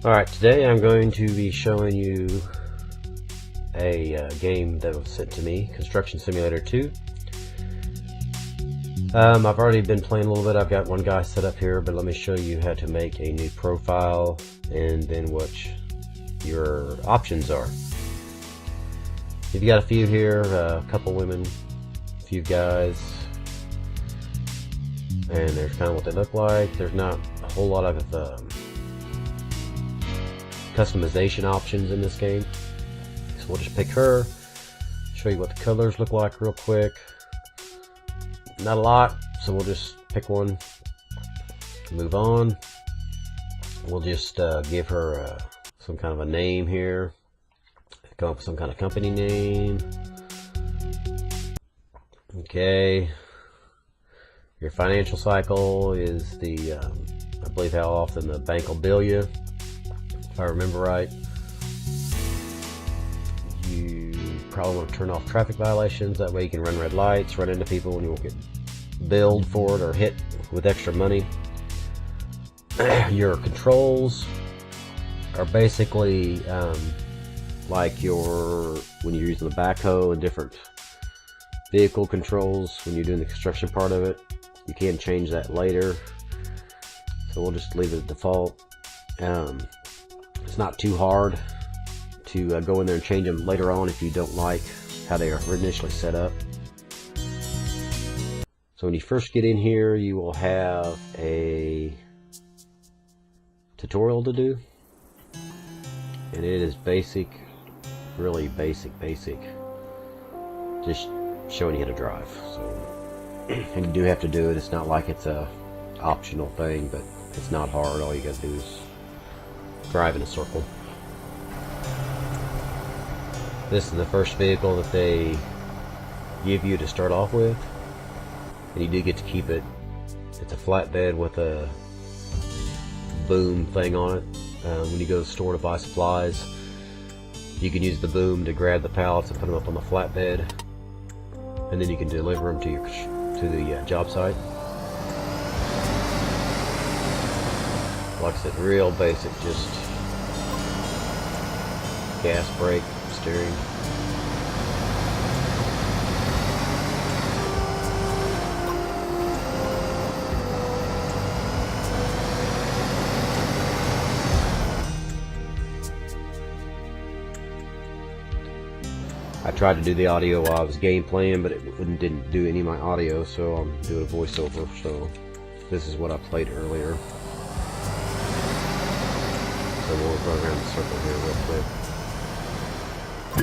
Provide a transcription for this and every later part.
Alright, today I'm going to be showing you a game that was sent to me, Construction Simulator 2. I've already been playing a little bit. I've got one guy set up here, but let me show you how to make a new profile and then what your options are. You've got a few here, a couple women, a few guys, and there's kind of what they look like. There's not a whole lot of customization options in this game, so we'll just pick her, show you what the colors look like real quick. Not a lot, so we'll just pick one, move on. We'll just give her some kind of a name here, come up with some kind of company name. Okay, your financial cycle is the I believe how often the bank will bill you, if I remember right. You probably want to turn off traffic violations, that way you can run red lights, run into people, and you won't get billed for it or hit with extra money. Your controls are basically like when you're using the backhoe and different vehicle controls when you're doing the construction part of it. You can change that later, so we'll just leave it at default. It's not too hard to go in there and change them later on if you don't like how they are initially set up. So when you first get in here, you will have a tutorial to do, and it is basic, really basic, just showing you how to drive. So, and you do have to do it. It's not like it's a optional thing, but it's not hard. All you gotta do is drive in a circle. This is the first vehicle that they give you to start off with, and you do get to keep it. It's a flatbed with a boom thing on it. When you go to the store to buy supplies, you can use the boom to grab the pallets and put them up on the flatbed, and then you can deliver them to the job site. Like I said, real basic, just gas, brake, steering. I tried to do the audio while I was game playing, but it didn't do any of my audio, so I'm doing a voiceover. So this is what I played earlier. So we'll run around the circle here real quick.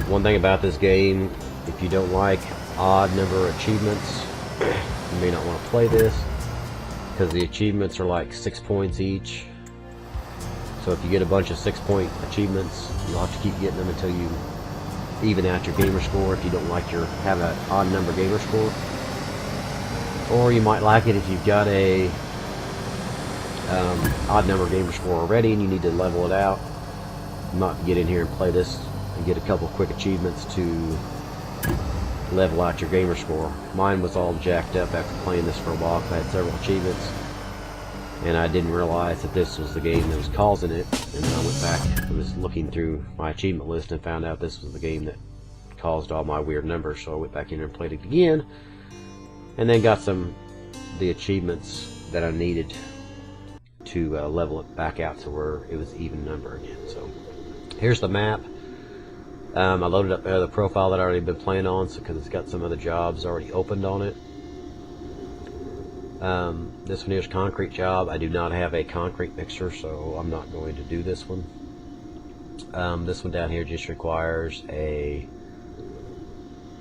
One thing about this game, if you don't like odd number achievements, you may not want to play this, because the achievements are like 6 points each. So if you get a bunch of 6-point achievements, you'll have to keep getting them until you even out your gamer score, if you don't like have an odd number gamer score. Or you might like it if you've got a odd number gamer score already and you need to level it out. You might get in here and play this and get a couple quick achievements to level out your gamer score. Mine was all jacked up after playing this for a while. I had several achievements, and I didn't realize that this was the game that was causing it. And then I went back and was looking through my achievement list and found out this was the game that caused all my weird numbers. So I went back in there and played it again, and then got the achievements that I needed to level it back out to where it was even number again. So here's the map. I loaded up the other profile that I already been playing on, so because it's got some other jobs already opened on it. This one here's concrete job. I do not have a concrete mixer, so I'm not going to do this one. This one down here just requires a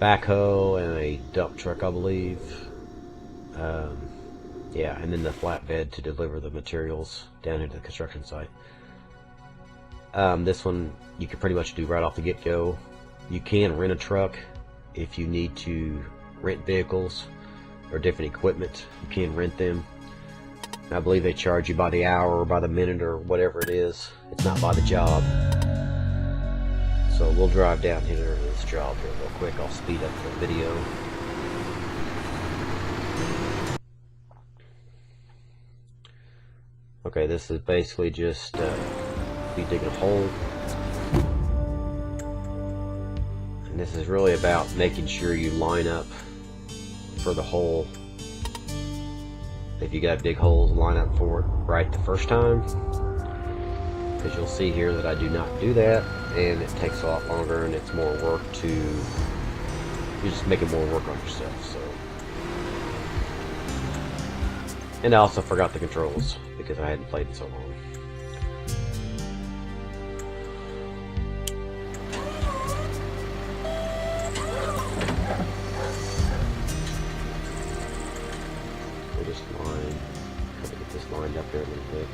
backhoe and a dump truck, I believe. Yeah, and then the flatbed to deliver the materials down into the construction site. This one you can pretty much do right off the get-go. You can rent a truck if you need to rent vehicles or different equipment. You can rent them. I believe they charge you by the hour or by the minute or whatever it is. It's not by the job. So we'll drive down here to this job here real quick. I'll speed up the video. Okay, this is basically just be digging a hole. And this is really about making sure you line up for the hole. If you got big holes, line up for it right the first time. Because you'll see here that I do not do that, and it takes a lot longer, and it's more work to, you're just making more work on yourself. So, and I also forgot the controls because I hadn't played in so long. We'll just try to get this lined up there a little bit.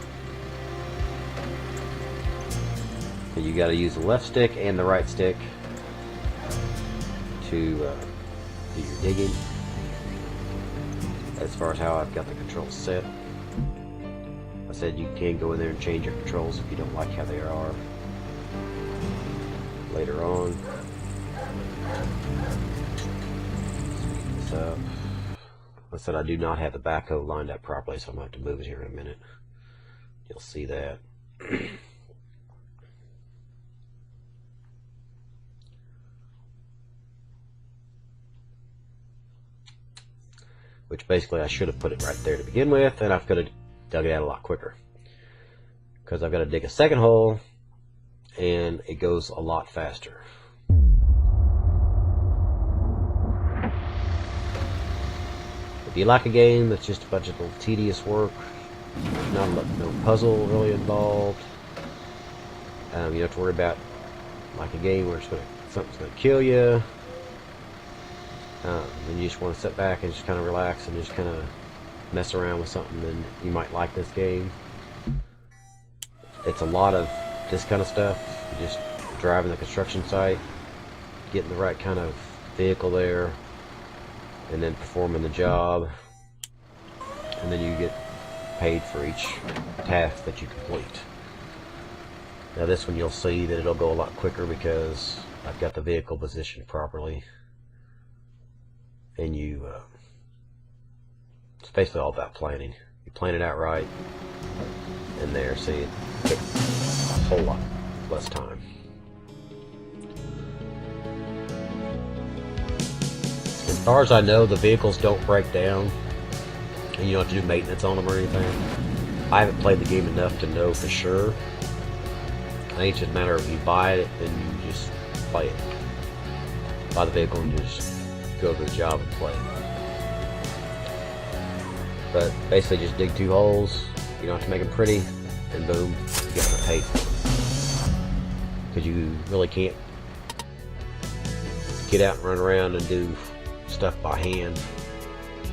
So you got to use the left stick and the right stick to do your digging. As far as how I've got the controls set, I said you can go in there and change your controls if you don't like how they are later on. Speed this up. I said I do not have the backhoe lined up properly, so I'm going to have to move it here in a minute. You'll see that. Which basically I should have put it right there to begin with, and I could have dug it out a lot quicker. Because I've got to dig a second hole, and it goes a lot faster. If you like a game that's just a bunch of little tedious work, no puzzle really involved, you don't have to worry about like a game where something's going to kill you. And you just want to sit back and just kind of relax and just kind of mess around with something, then you might like this game. It's a lot of this kind of stuff. You just driving the construction site, getting the right kind of vehicle there, and then performing the job, and then you get paid for each task that you complete. Now this one you'll see that it'll go a lot quicker because I've got the vehicle positioned properly. And it's basically all about planning. You plan it out right, and there, see, it takes a whole lot less time. As far as I know, the vehicles don't break down, and you don't have to do maintenance on them or anything. I haven't played the game enough to know for sure. I think it's just a matter of you buy it, and you just play it. Buy the vehicle and you just go to the job and play. But basically just dig 2 holes, you don't have to make them pretty, and boom, you get paid for them. Because you really can't get out and run around and do stuff by hand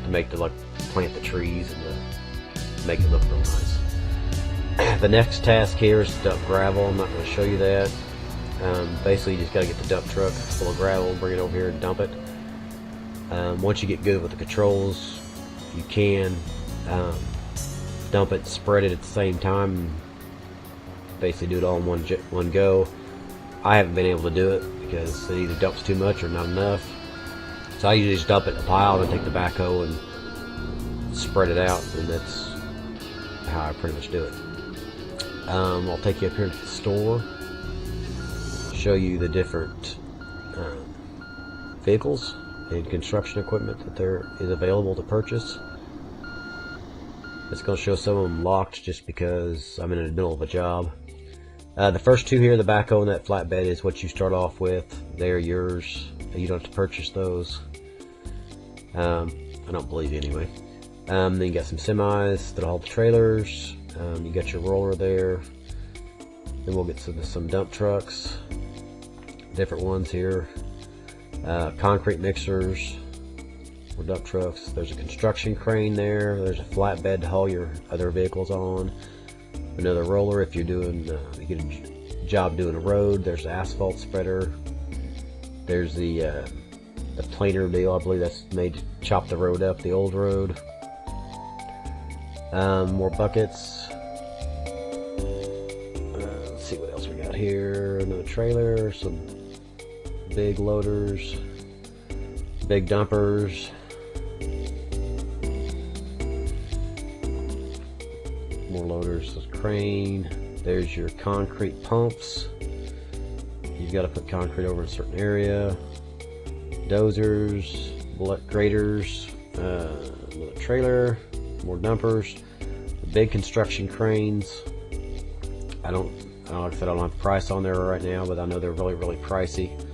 to make plant the trees and make it look real nice. The next task here is to dump gravel. I'm not going to show you that. Basically you just got to get the dump truck full of gravel, bring it over here and dump it. Once you get good with the controls, you can dump it, spread it at the same time, and basically do it all in one go. I haven't been able to do it because it either dumps too much or not enough. So I usually just dump it in a pile and take the backhoe and spread it out, and that's how I pretty much do it. I'll take you up here to the store, show you the different vehicles and construction equipment that there is available to purchase. It's going to show some of them locked just because I'm in the middle of a job. The first 2 here, the backhoe and that flatbed, is what you start off with. They're yours. You don't have to purchase those. I don't believe anyway. Then you got some semis that'll hold the trailers. You got your roller there. Then we'll get to some dump trucks. Different ones here. Concrete mixers for dump trucks. There's a construction crane there. There's a flatbed to haul your other vehicles on. Another roller if you're doing you get a job doing a road. There's the asphalt spreader. There's the planer deal. I believe that's made to chop the road up, the old road. More buckets. Let's see what else we got here. Another trailer, some big loaders, big dumpers, more loaders, this crane, There's your concrete pumps. You've got to put concrete over a certain area. Dozers, graders, another trailer, more dumpers, big construction cranes. Like I said, I don't have the price on there right now, but I know they're really, really pricey.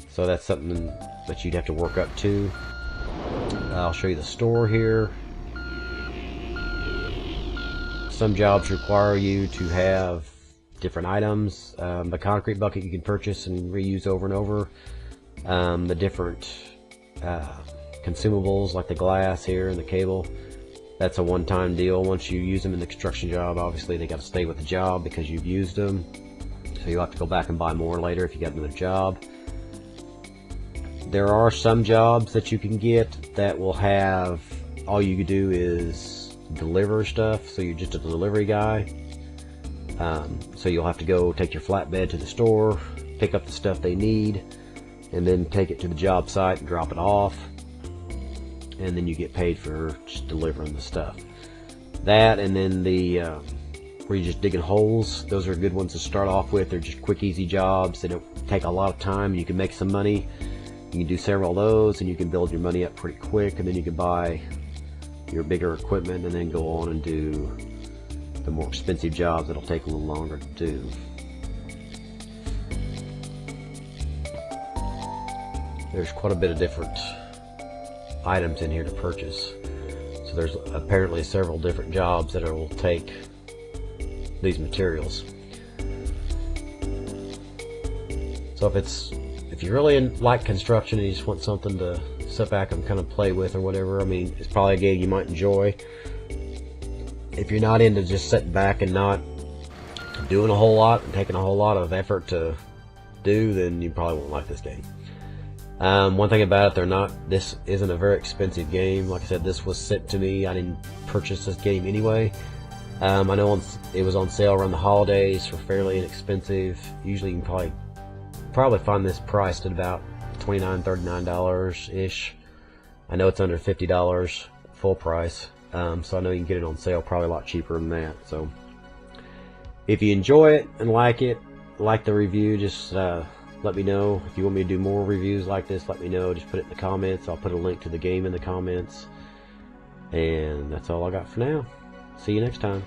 So that's something that you'd have to work up to. I'll show you the store here. Some jobs require you to have different items. The concrete bucket you can purchase and reuse over and over. The different consumables like the glass here and the cable, that's a one-time deal. Once you use them in the construction job, obviously they got to stay with the job because you've used them. So you'll have to go back and buy more later if you got another job. There are some jobs that you can get that will have, all you can do is deliver stuff, so you're just a delivery guy. So you'll have to go take your flatbed to the store, pick up the stuff they need, and then take it to the job site and drop it off, and then you get paid for just delivering the stuff. That, and then the where you're just digging holes, those are good ones to start off with. They're just quick, easy jobs. They don't take a lot of time. You can make some money. You can do several of those, and you can build your money up pretty quick, and then you can buy your bigger equipment and then go on and do the more expensive jobs that'll take a little longer to do. There's quite a bit of different items in here to purchase. So there's apparently several different jobs that will take these materials. So if you really like construction and you just want something to sit back and kind of play with or whatever, I mean, it's probably a game you might enjoy. If you're not into just sitting back and not doing a whole lot and taking a whole lot of effort to do, then you probably won't like this game. One thing about it, this isn't a very expensive game. Like I said, this was sent to me. I didn't purchase this game anyway. I know it was on sale around the holidays for fairly inexpensive. Usually you can probably find this priced at about $29, $39-ish. I know it's under $50 full price. So I know you can get it on sale probably a lot cheaper than that. So if you enjoy it and like the review, just let me know. If you want me to do more reviews like this, let me know. Just put it in the comments. I'll put a link to the game in the comments. And that's all I got for now. See you next time.